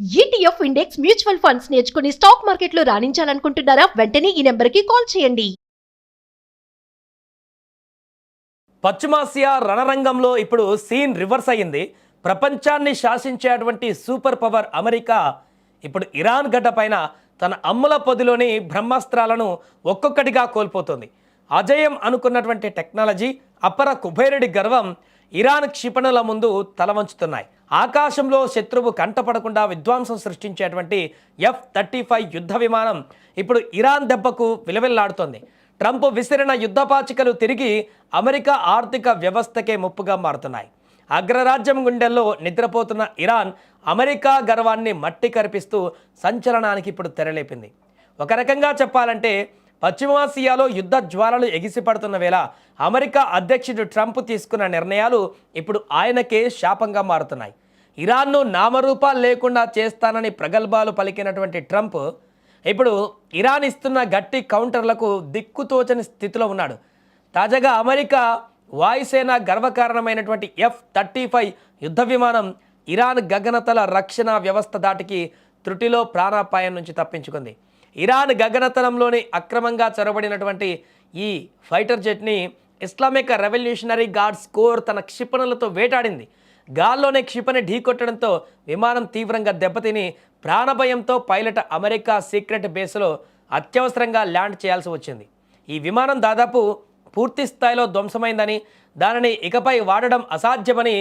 ETF index mutual funds నేర్చుకుని stock మార్కెట్లో రాణించాలనుకుంటున్నారా? వెంటనే ఈ నెంబర్కి కాల్ చేయండి. పశ్చిమాసియా రణరంగంలో ఇప్పుడు సీన్ రివర్స్ అయ్యింది. ప్రపంచాన్ని శాసించేటువంటి సూపర్ పవర్ అమెరికా ఇప్పుడు ఇరాన్ గడ్డ పైన తన అమ్ముల పొదిలోని బ్రహ్మాస్త్రాలను ఒక్కొక్కటిగా కోల్పోతుంది. అజయం అనుకున్నటువంటి టెక్నాలజీ, అపర కుబేరుడి గర్వం ఇరాన్ క్షిపణుల ముందు తలవంచుతున్నాయి. ఆకాశంలో శత్రువు కంటపడకుండా విధ్వంసం సృష్టించేటువంటి F-35 యుద్ధ విమానం ఇప్పుడు ఇరాన్ దెబ్బకు విలవిల్లాడుతోంది. ట్రంప్ విసిరిన యుద్ధపాచికలు తిరిగి అమెరికా ఆర్థిక వ్యవస్థకే ముప్పుగా మారుతున్నాయి. అగ్రరాజ్యం గుండెల్లో నిద్రపోతున్న ఇరాన్ అమెరికా గర్వాన్ని మట్టి కరిపిస్తూ సంచలనానికి ఇప్పుడు తెరలేపింది. ఒక రకంగా చెప్పాలంటే పశ్చిమాసియాలో యుద్ధ జ్వాలలు ఎగిసిపడుతున్న వేళ అమెరికా అధ్యక్షుడు ట్రంప్ తీసుకున్న నిర్ణయాలు ఇప్పుడు ఆయనకే శాపంగా మారుతున్నాయి. ఇరాన్ను నామరూపాలు లేకుండా చేస్తానని ప్రగల్భాలు పలికినటువంటి ట్రంప్ ఇప్పుడు ఇరాన్ ఇస్తున్న గట్టి కౌంటర్లకు దిక్కుతోచని స్థితిలో ఉన్నాడు. తాజాగా అమెరికా వాయుసేన గర్వకారణమైనటువంటి F-35 యుద్ధ విమానం ఇరాన్ గగనతల రక్షణ వ్యవస్థ దాటికి త్రుటిలో ప్రాణాపాయం నుంచి తప్పించుకుంది. ఇరాన్ గగనతలంలోని అక్రమంగా చొరబడినటువంటి ఈ ఫైటర్ జెట్ని ఇస్లామిక్ రెవల్యూషనరీ గార్డ్స్ కోర్ తన క్షిపణులతో వేటాడింది. గాల్లోనే క్షిపణి ఢీకొట్టడంతో విమానం తీవ్రంగా దెబ్బతిని ప్రాణభయంతో పైలట్ అమెరికా సీక్రెట్ బేస్లో అత్యవసరంగా ల్యాండ్ చేయాల్సి వచ్చింది. ఈ విమానం దాదాపు పూర్తి స్థాయిలో ధ్వంసమైందని, దానిని ఇకపై వాడడం అసాధ్యమని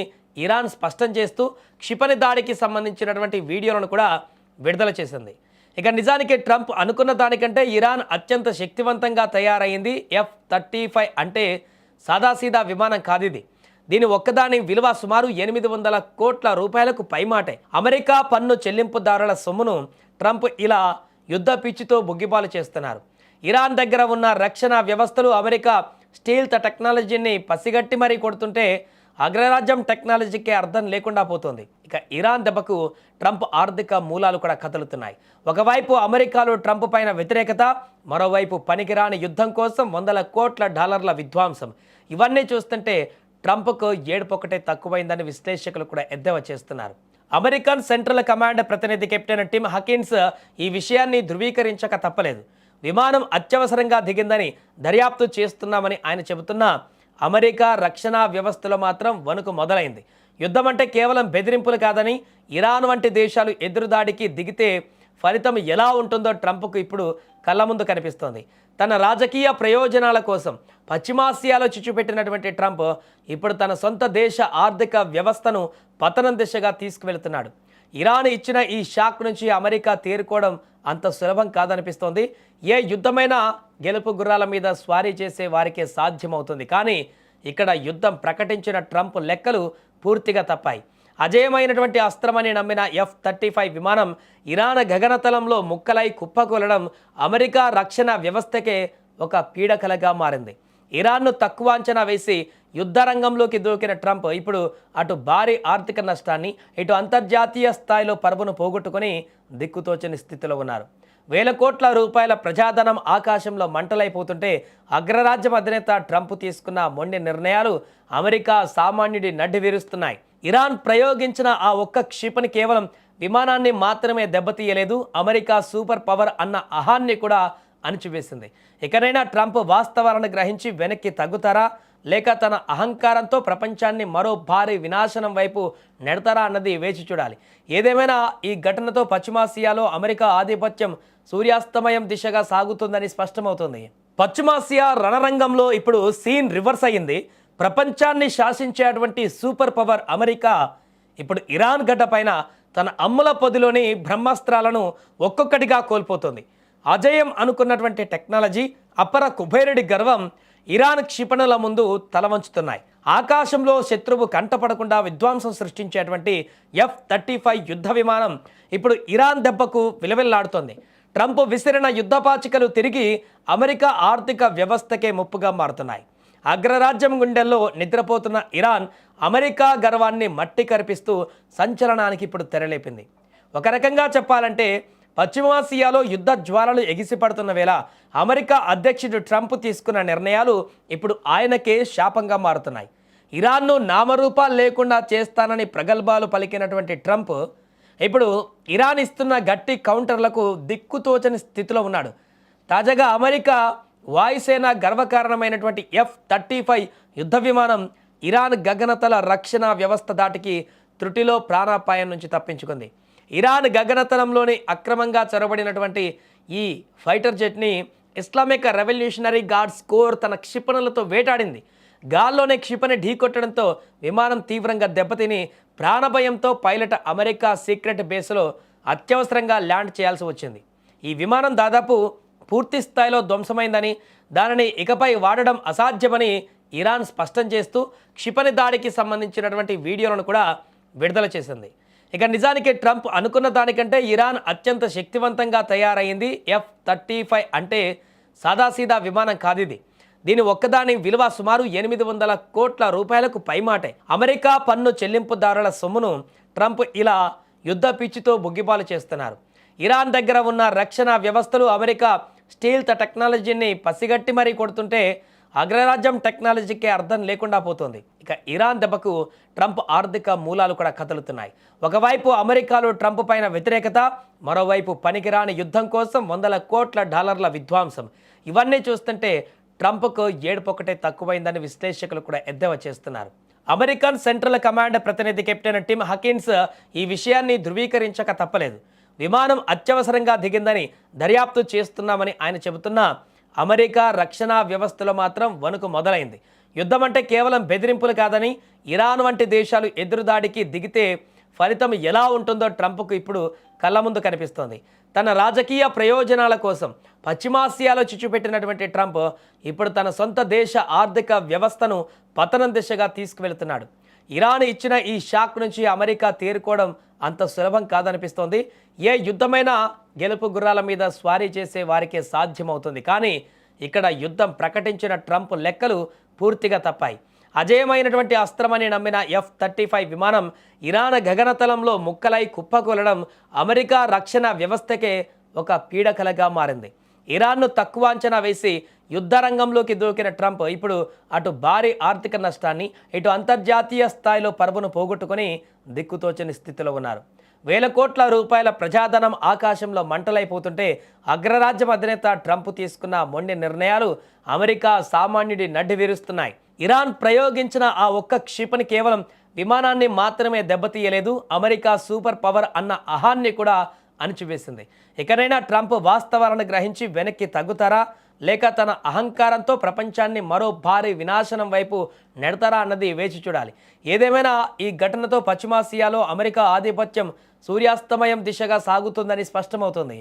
ఇరాన్ స్పష్టం చేస్తూ క్షిపణి దాడికి సంబంధించినటువంటి వీడియోలను కూడా విడుదల చేసింది. ఇక నిజానికి ట్రంప్ అనుకున్న దానికంటే ఇరాన్ అత్యంత శక్తివంతంగా తయారైంది. F-35 అంటే సాదాసీదా విమానం కాదిది. దీని ఒక్కదాని విలువ సుమారు 800 కోట్ల రూపాయలకు పైమాటే. అమెరికా పన్ను చెల్లింపుదారుల సొమ్మును ట్రంప్ ఇలా యుద్ధ పిచ్చితో బుగ్గిపాలు చేస్తున్నారు. ఇరాన్ దగ్గర ఉన్న రక్షణ వ్యవస్థలు అమెరికా స్టీల్త్ టెక్నాలజీని పసిగట్టి మరీ కొడుతుంటే అగ్రరాజ్యం టెక్నాలజీకే అర్థం లేకుండా పోతుంది. ఇక ఇరాన్ దెబ్బకు ట్రంప్ ఆర్థిక మూలాలు కూడా కదులుతున్నాయి. ఒకవైపు అమెరికాలో ట్రంప్ పైన వ్యతిరేకత, మరోవైపు పనికిరాని యుద్ధం కోసం $100 కోట్ల విధ్వంసం. ఇవన్నీ చూస్తుంటే ట్రంప్కు ఏడుపొక్కటే తక్కువైందని విశ్లేషకులు కూడా ఎద్దేవా చేస్తున్నారు. అమెరికన్ సెంట్రల్ కమాండ్ ప్రతినిధి కెప్టెన్ టిమ్ హకిన్స్ ఈ విషయాన్ని ధృవీకరించక తప్పలేదు. విమానం అత్యవసరంగా దిగిందని దర్యాప్తు చేస్తున్నామని ఆయన చెబుతున్నా అమెరికా రక్షణ వ్యవస్థలో మాత్రం వణుకు మొదలైంది. యుద్ధం అంటే కేవలం బెదిరింపులు కాదని, ఇరాన్ వంటి దేశాలు ఎదురుదాడికి దిగితే ఫలితం ఎలా ఉంటుందో ట్రంప్కు ఇప్పుడు కళ్ళ ముందు కనిపిస్తోంది. తన రాజకీయ ప్రయోజనాల కోసం పశ్చిమాసియాలో చిచ్చుపెట్టినటువంటి ట్రంప్ ఇప్పుడు తన సొంత దేశ ఆర్థిక వ్యవస్థను పతనం దిశగా తీసుకువెళుతున్నాడు. ఇరాన్ ఇచ్చిన ఈ షాక్ నుంచి అమెరికా తేరుకోవడం అంత సులభం కాదనిపిస్తోంది. ఏ యుద్ధమైనా గెలుపు గుర్రాల మీద స్వారీ చేసే వారికే సాధ్యమవుతుంది. కానీ ఇక్కడ యుద్ధం ప్రకటించిన ట్రంప్ లెక్కలు పూర్తిగా తప్పాయి. అజేయమైనటువంటి అస్త్రమని నమ్మిన F-35 విమానం ఇరాన్ గగనతలంలో ముక్కలై కుప్పకూలడం అమెరికా రక్షణ వ్యవస్థకే ఒక పీడకలగా మారింది. ఇరాన్ను తక్కువ అంచనా వేసి యుద్ధ రంగంలోకి దూకిన ట్రంప్ ఇప్పుడు అటు భారీ ఆర్థిక నష్టాన్ని, ఇటు అంతర్జాతీయ స్థాయిలో పరువును పోగొట్టుకొని దిక్కుతోచని స్థితిలో ఉన్నారు. వేల కోట్ల రూపాయల ప్రజాధనం ఆకాశంలో మంటలైపోతుంటే అగ్రరాజ్యం అధినేత ట్రంప్ తీసుకున్న మొండి నిర్ణయాలు అమెరికా సామాన్యుడి నడ్డి విరుస్తున్నాయి. ఇరాన్ ప్రయోగించిన ఆ ఒక్క క్షిపణి కేవలం విమానాన్ని మాత్రమే దెబ్బతీయలేదు, అమెరికా సూపర్ పవర్ అన్న అహాన్ని కూడా అణిచివేసింది. ఇకనైనా ట్రంప్ వాస్తవాలను గ్రహించి వెనక్కి తగ్గుతారా, లేక తన అహంకారంతో ప్రపంచాన్ని మరో భారీ వినాశనం వైపు నెడతారా అన్నది వేచి చూడాలి. ఏదేమైనా ఈ ఘటనతో పశ్చిమాసియాలో అమెరికా ఆధిపత్యం సూర్యాస్తమయం దిశగా సాగుతుందని స్పష్టమవుతుంది. పశ్చిమాసియా రణరంగంలో ఇప్పుడు సీన్ రివర్స్ అయ్యింది. ప్రపంచాన్ని శాసించేటువంటి సూపర్ పవర్ అమెరికా ఇప్పుడు ఇరాన్ గడ్డ పైన తన అమ్ముల పొదిలోని బ్రహ్మాస్త్రాలను ఒక్కొక్కటిగా కోల్పోతుంది. అజయం అనుకున్నటువంటి టెక్నాలజీ, అపర కుబేరుడి గర్వం ఇరాన్ క్షిపణుల ముందు తలవంచుతున్నాయి. ఆకాశంలో శత్రువు కంటపడకుండా విధ్వంసం సృష్టించేటువంటి F-35 యుద్ధ విమానం ఇప్పుడు ఇరాన్ దెబ్బకు విలవిల్లాడుతోంది. ట్రంప్ విసిరిన యుద్ధపాచికలు తిరిగి అమెరికా ఆర్థిక వ్యవస్థకే ముప్పుగా మారుతున్నాయి. అగ్రరాజ్యం గుండెల్లో నిద్రపోతున్న ఇరాన్ అమెరికా గర్వాన్ని మట్టి కరిపిస్తూ సంచలనానికి ఇప్పుడు తెరలేపింది. ఒక రకంగా చెప్పాలంటే పశ్చిమాసియాలో యుద్ధ జ్వాలలు ఎగిసిపడుతున్న వేళ అమెరికా అధ్యక్షుడు ట్రంప్ తీసుకున్న నిర్ణయాలు ఇప్పుడు ఆయనకే శాపంగా మారుతున్నాయి. ఇరాన్ను నామరూపాలు లేకుండా చేస్తానని ప్రగల్భాలు పలికినటువంటి ట్రంప్ ఇప్పుడు ఇరాన్ ఇస్తున్న గట్టి కౌంటర్లకు దిక్కుతోచని స్థితిలో ఉన్నాడు. తాజాగా అమెరికా వాయుసేన గర్వకారణమైనటువంటి F-35 యుద్ధ విమానం ఇరాన్ గగనతల రక్షణ వ్యవస్థ దాటికి త్రుటిలో ప్రాణాపాయం నుంచి తప్పించుకుంది. ఇరాన్ గగనతలంలోని అక్రమంగా చొరబడినటువంటి ఈ ఫైటర్ జెట్ని ఇస్లామిక్ రెవల్యూషనరీ గార్డ్స్ కోర్ తన క్షిపణులతో వేటాడింది. గాల్లోనే క్షిపణి ఢీకొట్టడంతో విమానం తీవ్రంగా దెబ్బతిని ప్రాణభయంతో పైలట్ అమెరికా సీక్రెట్ బేస్లో అత్యవసరంగా ల్యాండ్ చేయాల్సి వచ్చింది. ఈ విమానం దాదాపు పూర్తి స్థాయిలో ధ్వంసమైందని, దానిని ఇకపై వాడడం అసాధ్యమని ఇరాన్ స్పష్టం చేస్తూ క్షిపణి దాడికి సంబంధించినటువంటి వీడియోలను కూడా విడుదల చేసింది. ఇక నిజానికి ట్రంప్ అనుకున్న దానికంటే ఇరాన్ అత్యంత శక్తివంతంగా తయారైంది. F-35 అంటే సాదాసీదా విమానం కాదు ఇది. దీని ఒక్కదాని విలువ సుమారు 800 కోట్ల రూపాయలకు పైమాటే. అమెరికా పన్ను చెల్లింపుదారుల సొమ్మును ట్రంప్ ఇలా యుద్ధ పిచ్చితో బుగ్గిపాలు చేస్తున్నారు. ఇరాన్ దగ్గర ఉన్న రక్షణ వ్యవస్థలు అమెరికా స్టీల్త్ టెక్నాలజీని పసిగట్టి మరీ కొడుతుంటే అగ్రరాజ్యం టెక్నాలజీకే అర్థం లేకుండా పోతుంది. ఇక ఇరాన్ దెబ్బకు ట్రంప్ ఆర్థిక మూలాలు కూడా కదులుతున్నాయి. ఒకవైపు అమెరికాలో ట్రంప్ పైన వ్యతిరేకత, మరోవైపు పనికిరాని యుద్ధం కోసం $100 కోట్ల విధ్వంసం. ఇవన్నీ చూస్తుంటే ట్రంప్కు ఏడుపొక్కటే తక్కువైందని విశ్లేషకులు కూడా ఎద్దేవా చేస్తున్నారు. అమెరికన్ సెంట్రల్ కమాండ్ ప్రతినిధి కెప్టెన్ టిమ్ హకిన్స్ ఈ విషయాన్ని ధృవీకరించక తప్పలేదు. విమానం అత్యవసరంగా దిగిందని దర్యాప్తు చేస్తున్నామని ఆయన చెబుతున్నా అమెరికా రక్షణ వ్యవస్థలో మాత్రం వణుకు మొదలైంది. యుద్ధం అంటే కేవలం బెదిరింపులు కాదని, ఇరాన్ వంటి దేశాలు ఎదురుదాడికి దిగితే ఫలితం ఎలా ఉంటుందో ట్రంప్కు ఇప్పుడు కళ్ళ ముందు కనిపిస్తోంది. తన రాజకీయ ప్రయోజనాల కోసం పశ్చిమాసియాలో చిచ్చుపెట్టినటువంటి ట్రంప్ ఇప్పుడు తన సొంత దేశ ఆర్థిక వ్యవస్థను పతనం దిశగా తీసుకువెళ్తున్నాడు. ఇరాన్ ఇచ్చిన ఈ షాక్ నుంచి అమెరికా తేరుకోవడం అంత సులభం కాదనిపిస్తోంది. ఏ యుద్ధమైనా గెలుపు గుర్రాల మీద స్వారీ చేసే వారికే సాధ్యమవుతుంది. కానీ ఇక్కడ యుద్ధం ప్రకటించిన ట్రంప్ లెక్కలు పూర్తిగా తప్పాయి. అజేయమైనటువంటి అస్త్రమని నమ్మిన F-35 విమానం ఇరాన్ గగనతలంలో ముక్కలై కుప్పకూలడం అమెరికా రక్షణ వ్యవస్థకే ఒక పీడకలగా మారింది. ఇరాన్ను తక్కువ అంచనా వేసి యుద్ధ రంగంలోకి దూకిన ట్రంప్ ఇప్పుడు అటు భారీ ఆర్థిక నష్టాన్ని, ఇటు అంతర్జాతీయ స్థాయిలో పరువును పోగొట్టుకుని దిక్కుతోచని స్థితిలో ఉన్నారు. వేల కోట్ల రూపాయల ప్రజాధనం ఆకాశంలో మంటలైపోతుంటే అగ్రరాజ్యం అధినేత ట్రంప్ తీసుకున్న మొండి నిర్ణయాలు అమెరికా సామాన్యుడి నడ్డి విరుస్తున్నాయి. ఇరాన్ ప్రయోగించిన ఆ ఒక్క క్షిపణి కేవలం విమానాన్ని మాత్రమే దెబ్బతీయలేదు, అమెరికా సూపర్ పవర్ అన్న అహాన్ని కూడా అణిచివేసింది. ఇకనైనా ట్రంప్ వాస్తవాలను గ్రహించి వెనక్కి తగ్గుతారా, లేక తన అహంకారంతో ప్రపంచాన్ని మరో భారీ వినాశనం వైపు నెడతారా అన్నది వేచి చూడాలి. ఏదేమైనా ఈ ఘటనతో పశ్చిమాసియాలో అమెరికా ఆధిపత్యం సూర్యాస్తమయం దిశగా సాగుతుందని స్పష్టమవుతుంది.